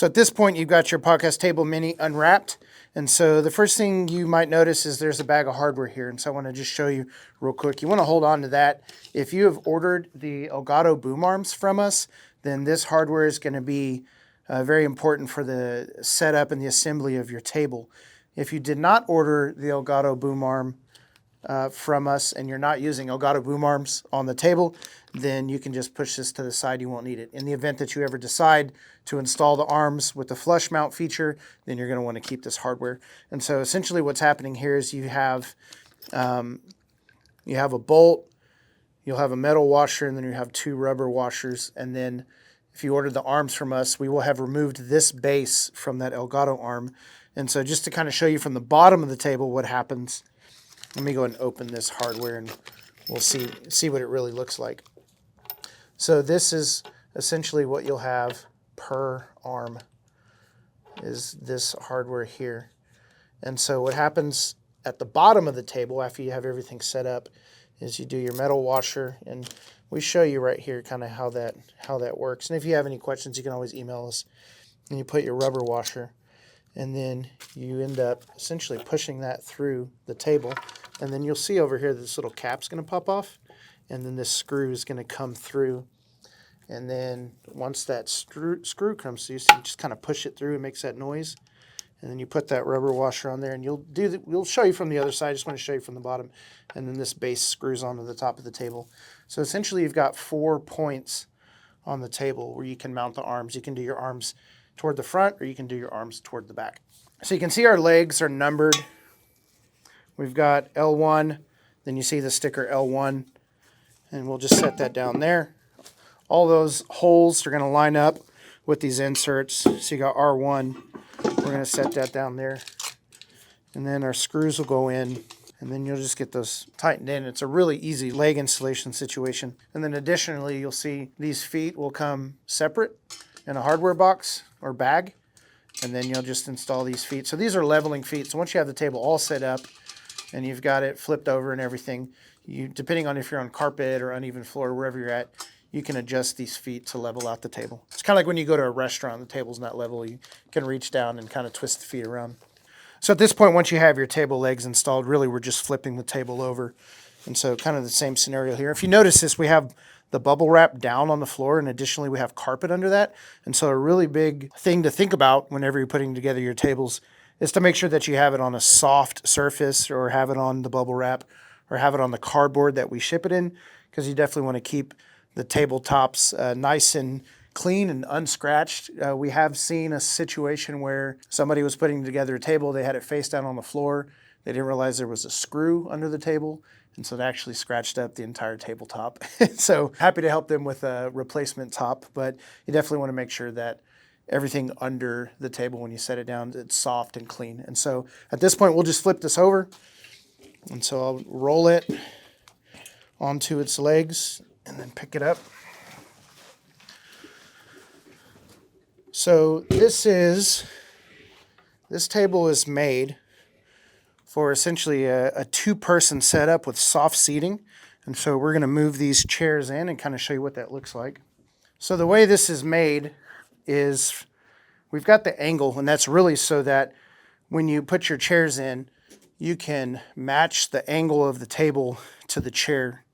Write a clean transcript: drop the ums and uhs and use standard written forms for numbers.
So at this point, you've got your podcast table mini unwrapped. And so the first thing you might notice is there's a bag of hardware here. And so I want to just show you real quick. You want to hold on to that. If you have ordered the Gato boom arms from us, then this hardware is going to be very important for the setup and the assembly of your table. If you did not order the Gato boom arm from us and you're not using Gato boom arms on the table, then you can just push this to the side. You won't need it. In the event that you ever decide to install the arms with the flush mount feature, then you're going to want to keep this hardware. And so essentially what's happening here is you have a bolt, you'll have a metal washer, and then you have 2 rubber washers. And then if you order the arms from us, we will have removed this base from that Gato arm. And so just to kind of show you from the bottom of the table what happens, let me go ahead and open this hardware and we'll see what it really looks like. So this is essentially what you'll have per arm, is this hardware here. And so what happens at the bottom of the table after you have everything set up is you do your metal washer, and we show you right here kind of how that works. And if you have any questions, you can always email us. And you put your rubber washer, and then you end up essentially pushing that through the table. And then you'll see over here this little cap's going to pop off, and then this screw is going to come through. And then once that screw comes through, so you just kind of push it through, it makes that noise. And then you put that rubber washer on there, and we'll show you from the other side. I just want to show you from the bottom. And then this base screws onto the top of the table. So essentially you've got 4 points on the table where you can mount the arms. You can do your arms toward the front, or you can do your arms toward the back. So you can see our legs are numbered. We've got L1, then you see the sticker L1, and we'll just set that down there. All those holes are going to line up with these inserts. So you got R1, we're going to set that down there. And then our screws will go in, and then you'll just get those tightened in. It's a really easy leg installation situation. And then additionally, you'll see these feet will come separate in a hardware box or bag, and then you'll just install these feet. So these are leveling feet. So once you have the table all set up and you've got it flipped over and everything, depending on if you're on carpet or uneven floor, wherever you're at, you can adjust these feet to level out the table. It's kind of like when you go to a restaurant, the table's not level. You can reach down and kind of twist the feet around. So at this point, once you have your table legs installed, really we're just flipping the table over. And so kind of the same scenario here. If you notice this, we have the bubble wrap down on the floor, and additionally we have carpet under that. And so a really big thing to think about whenever you're putting together your tables is to make sure that you have it on a soft surface, or have it on the bubble wrap, or have it on the cardboard that we ship it in, because you definitely want to keep the tabletops nice and clean and unscratched. We have seen a situation where somebody was putting together a table, they had it face down on the floor, they didn't realize there was a screw under the table, and so it actually scratched up the entire tabletop. So happy to help them with a replacement top, but you definitely want to make sure that everything under the table when you set it down, it's soft and clean. And so at this point, we'll just flip this over. And so I'll roll it onto its legs and then pick it up. So this table is made for essentially a 2-person setup with soft seating. And so we're going to move these chairs in and kind of show you what that looks like. So the way this is made is we've got the angle, and that's really so that when you put your chairs in, you can match the angle of the table to the chair.